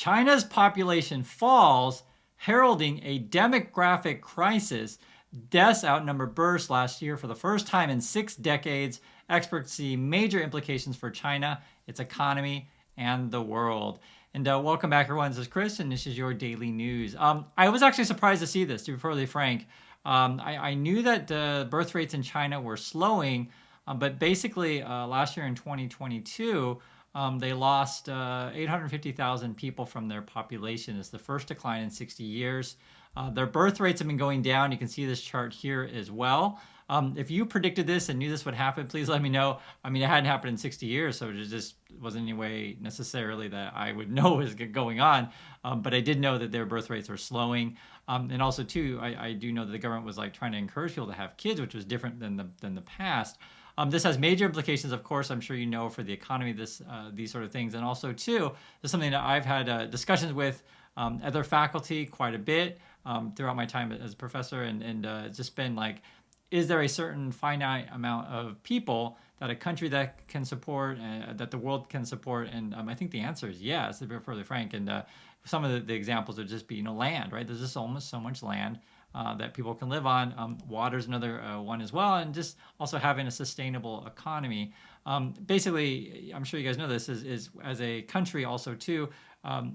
China's population falls, heralding a demographic crisis. Deaths outnumber births last year for the first time in 6 decades. Experts see major implications for China, its economy, and the world. And welcome back, everyone. This is Chris, and this is your daily news. I was actually surprised to see this, to be perfectly frank. I knew that birth rates in China were slowing, but basically last year in 2022, they lost 850,000 people from their population. It's the first decline in 60 years. Their birth rates have been going down. You can see this chart here as well. If you predicted this and knew this would happen, please let me know. I mean, it hadn't happened in 60 years, so it just wasn't any way necessarily that I would know was going on. But I did know that their birth rates are slowing. And also, too, I do know that the government was like trying to encourage people to have kids, which was different than the past. This has major implications, of course, I'm sure you know, for the economy, these sort of things. And also, too, there's something that I've had discussions with other faculty quite a bit throughout my time as a professor. And it's just been like, is there a certain finite amount of people that a country that can support, that the world can support? And I think the answer is yes, to be fairly frank. And some of the examples would just be, land, right? There's just almost so much land that people can live on. Water's another one as well, and just also having a sustainable economy. Basically, I'm sure you guys know this, is as a country also too,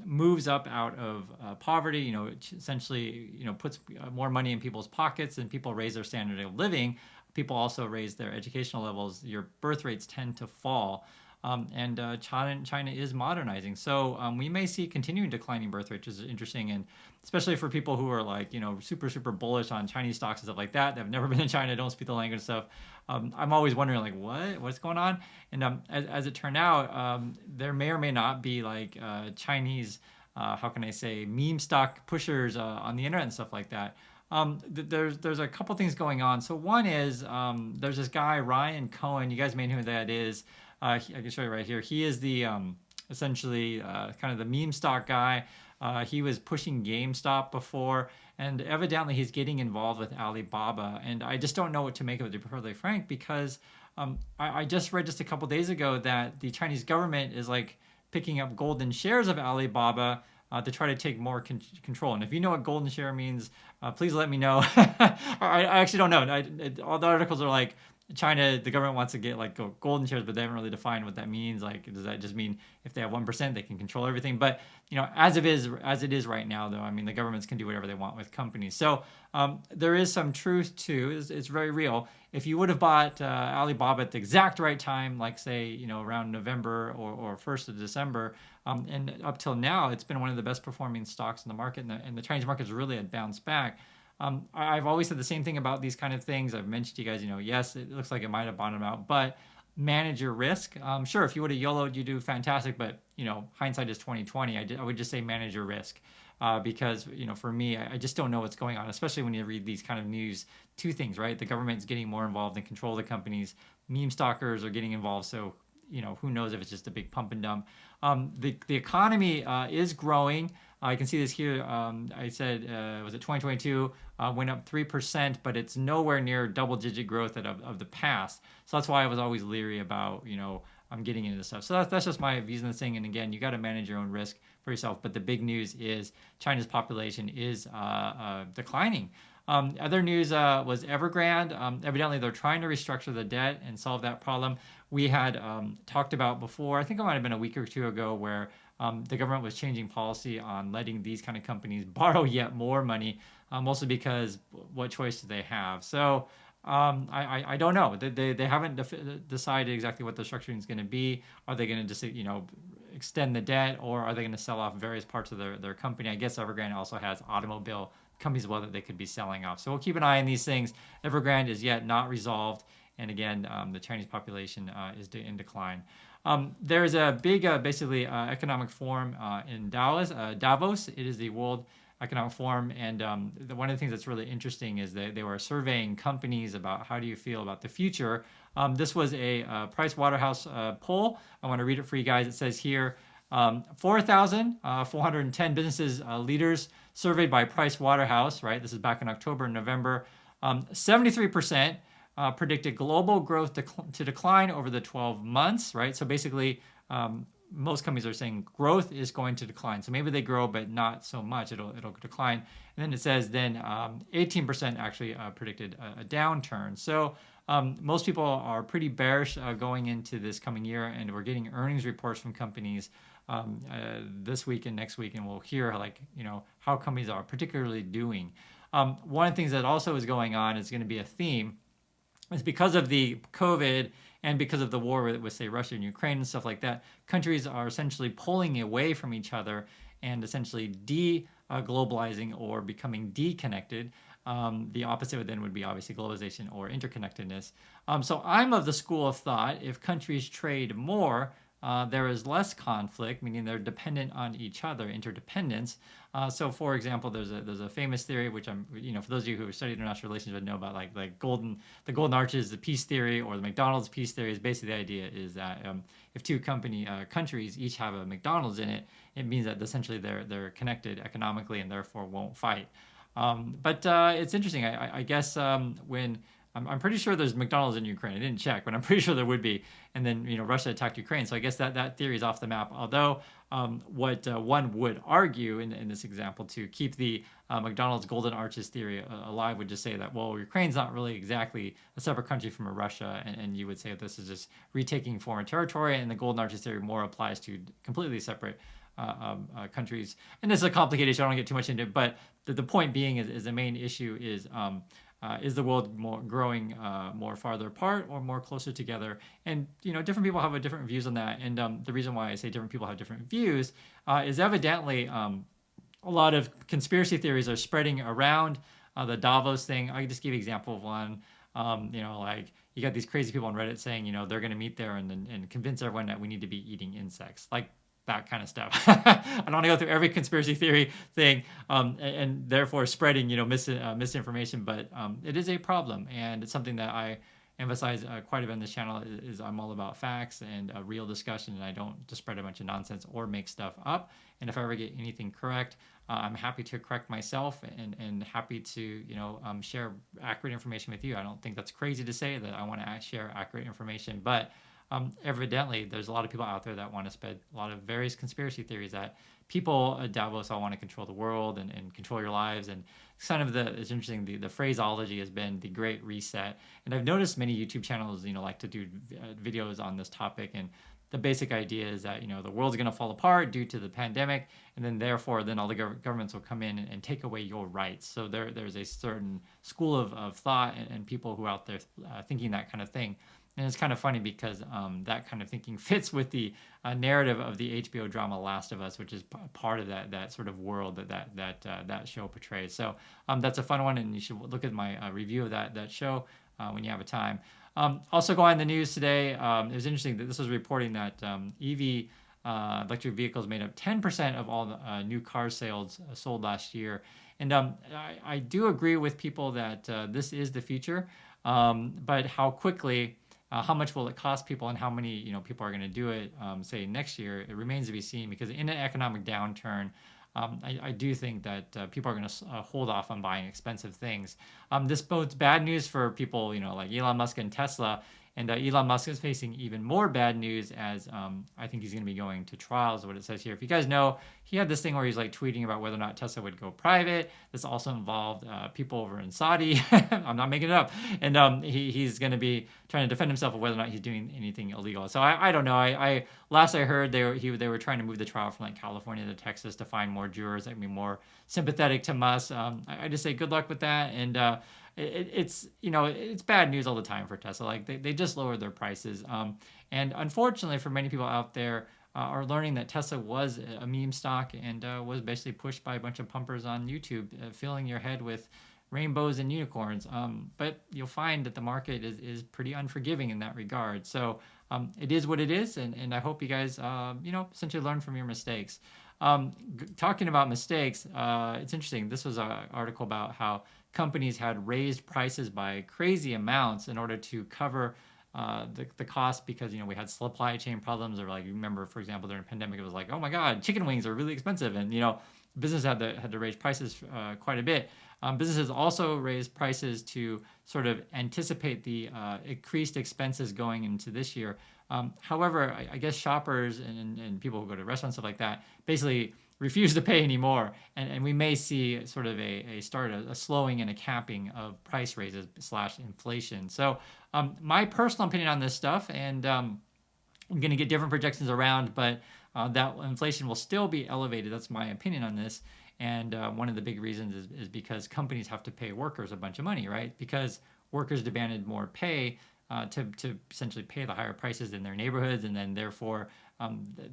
moves up out of poverty, essentially, puts more money in people's pockets, and people raise their standard of living. People also raise their educational levels. Your birth rates tend to fall. And China is modernizing. So we may see continuing declining birth rates, which is interesting. And especially for people who are like, super, super bullish on Chinese stocks and stuff like that, that have never been to China, don't speak the language and stuff. I'm always wondering, like, what's going on? And as it turned out, there may or may not be like Chinese, how can I say, meme stock pushers on the internet and stuff like that. There's a couple things going on. So one is there's this guy, Ryan Cohen. You guys may know who that is. I can show you right here. He is the essentially kind of the meme stock guy. He was pushing GameStop before, and evidently he's getting involved with Alibaba. And I just don't know what to make of it, to be perfectly frank, because I just read just a couple days ago that the Chinese government is like picking up golden shares of Alibaba to try to take more control. And if you know what golden share means, please let me know. I actually don't know. All the articles are like, China, the government wants to get like golden shares, but they haven't really defined what that means. Like, does that just mean if they have 1%, they can control everything? But as it is right now, though, I mean, the governments can do whatever they want with companies. So there is some truth to it's very real. If you would have bought Alibaba at the exact right time, like say around November or 1st of December, and up till now, it's been one of the best performing stocks in the market, and the Chinese market has really had bounced back. I've always said the same thing about these kind of things. I've mentioned to you guys, yes, it looks like it might have bottomed out, but manage your risk. Sure, if you would have YOLO'd, you do fantastic, but hindsight is 2020. I would just say manage your risk because for me, I just don't know what's going on, especially when you read these kind of news. Two things, right? The government's getting more involved in control of the companies. Meme stalkers are getting involved, so who knows if it's just a big pump and dump. The economy is growing. I can see this here. I said, was it 2022? Went up 3%, but it's nowhere near double-digit growth of the past. So that's why I was always leery about, I'm getting into this stuff. So that's just my views on this thing. And again, you got to manage your own risk for yourself. But the big news is China's population is declining. Other news was Evergrande. Evidently, they're trying to restructure the debt and solve that problem. We had talked about before, I think it might have been a week or two ago, where the government was changing policy on letting these kind of companies borrow yet more money, mostly because what choice do they have? So I don't know. They haven't decided exactly what the structuring is going to be. Are they going to just extend the debt, or are they going to sell off various parts of their company? I guess Evergrande also has automobile companies as well that they could be selling off. So we'll keep an eye on these things. Evergrande is yet not resolved. And again, the Chinese population is in decline. There's a big, basically, economic forum in Davos. It is the World Economic Forum. And one of the things that's really interesting is that they were surveying companies about how do you feel about the future. This was a Price Waterhouse poll. I want to read it for you guys. It says here, 4,410 businesses leaders surveyed by Price Waterhouse, right? This is back in October and November. 73% predicted global growth to decline over the 12 months, right? So basically, most companies are saying growth is going to decline. So maybe they grow, but not so much. It'll decline. And then it says then 18% actually predicted a downturn. So most people are pretty bearish going into this coming year, and we're getting earnings reports from companies this week and next week, and we'll hear how companies are particularly doing. One of the things that also is going on is going to be a theme. It's because of the COVID and because of the war with say, Russia and Ukraine and stuff like that, countries are essentially pulling away from each other and essentially de-globalizing or becoming deconnected. The opposite then would be obviously globalization or interconnectedness. So I'm of the school of thought, if countries trade more, there is less conflict, meaning they're dependent on each other, interdependence. So, for example, there's a famous theory, which for those of you who study international relations would know about, the golden arches, the peace theory, or the McDonald's peace theory. Is basically the idea is that if two countries each have a McDonald's in it, it means that essentially they're connected economically and therefore won't fight. But it's interesting. I guess when I'm pretty sure there's McDonald's in Ukraine. I didn't check, but I'm pretty sure there would be. And then Russia attacked Ukraine, so I guess that theory is off the map. Although what one would argue in this example to keep the McDonald's Golden Arches theory alive would just say that, well, Ukraine's not really exactly a separate country from Russia, and you would say that this is just retaking foreign territory, and the Golden Arches theory more applies to completely separate countries. And this is a complicated issue. I don't want to get too much into it, but the point being is the main issue is the world growing more farther apart or more closer together? And different people have different views on that. And the reason why I say different people have different views is evidently a lot of conspiracy theories are spreading around the Davos thing. I can just give you an example of one. You got these crazy people on Reddit saying they're going to meet there and convince everyone that we need to be eating insects. That kind of stuff. I don't want to go through every conspiracy theory thing and therefore spreading misinformation, but it is a problem, and it's something that I emphasize quite a bit on this channel. Is I'm all about facts and a real discussion, and I don't just spread a bunch of nonsense or make stuff up. And if I ever get anything correct, I'm happy to correct myself and happy to share accurate information with you. I don't think that's crazy to say that I want to share accurate information, but evidently, there's a lot of people out there that want to spread a lot of various conspiracy theories that people at Davos all want to control the world and control your lives. And it's interesting, the phraseology has been the Great Reset. And I've noticed many YouTube channels, like to do videos on this topic. And the basic idea is that, the world's going to fall apart due to the pandemic. And then therefore, all the governments will come in and take away your rights. So there's a certain school of thought and people who are out there thinking that kind of thing. And it's kind of funny because that kind of thinking fits with the narrative of the HBO drama Last of Us, which is part of that sort of world that show portrays. So that's a fun one, and you should look at my review of that show when you have a time. Also, go on the news today. It was interesting that this was reporting that EV electric vehicles made up 10% of all the new car sales sold last year. And I do agree with people that this is the future, but how quickly. How much will it cost people, and how many people are going to do it? Say next year, it remains to be seen. Because in an economic downturn, I do think that people are going to hold off on buying expensive things. This bodes bad news for people, like Elon Musk and Tesla. And Elon Musk is facing even more bad news as I think he's going to be going to trial, is what it says here. If you guys know, he had this thing where he's tweeting about whether or not Tesla would go private. This also involved people over in Saudi. I'm not making it up. And he's going to be trying to defend himself of whether or not he's doing anything illegal. So I don't know. Last I heard, they were trying to move the trial from California to Texas to find more jurors that would be more sympathetic to Musk. I just say good luck with that. And it's bad news all the time for Tesla. They just lowered their prices, and unfortunately for many people out there are learning that Tesla was a meme stock and was basically pushed by a bunch of pumpers on YouTube, filling your head with rainbows and unicorns. But you'll find that the market is pretty unforgiving in that regard. So it is what it is, and I hope you guys essentially learn from your mistakes. Talking about mistakes, it's interesting. This was an article about how companies had raised prices by crazy amounts in order to cover the cost, because we had supply chain problems, or you remember, for example, during the pandemic, it was oh my god, chicken wings are really expensive, and businesses had to raise prices quite a bit. Businesses also raised prices to sort of anticipate the increased expenses going into this year. However, I guess shoppers and people who go to restaurants, stuff like that, basically refuse to pay anymore. And we may see sort of a slowing and a capping of price raises slash inflation. So my personal opinion on this stuff, and I'm going to get different projections around, but that inflation will still be elevated. That's my opinion on this. And one of the big reasons is because companies have to pay workers a bunch of money, right? Because workers demanded more pay to essentially pay the higher prices in their neighborhoods, and then therefore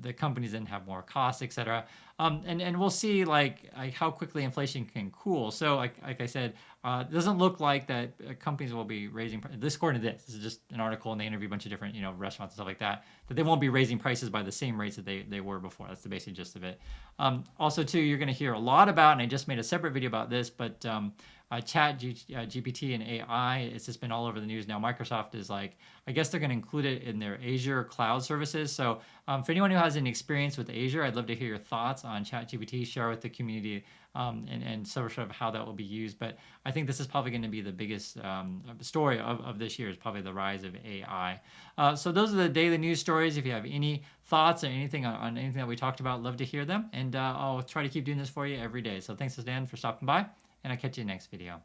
the companies then have more costs, et cetera. And we'll see like how quickly inflation can cool. So like I said, it doesn't look like that companies will be raising this according to this. This is just an article, and they interview a bunch of different restaurants and stuff like that. That they won't be raising prices by the same rates that they were before. That's the basic gist of it. Also, too, you're going to hear a lot about, and I just made a separate video about this, but GPT and AI, it's just been all over the news now. Microsoft is like, I guess they're going to include it in their Azure cloud services. So for anyone who has any experience with Azure, I'd love to hear your thoughts on ChatGPT, share with the community, and sort of how that will be used. But I think this is probably going to be the biggest story of this year, is probably the rise of AI. So those are the daily news stories. If you have any thoughts or anything on anything that we talked about, love to hear them. And I'll try to keep doing this for you every day. So thanks, Dan, for stopping by, and I'll catch you in the next video.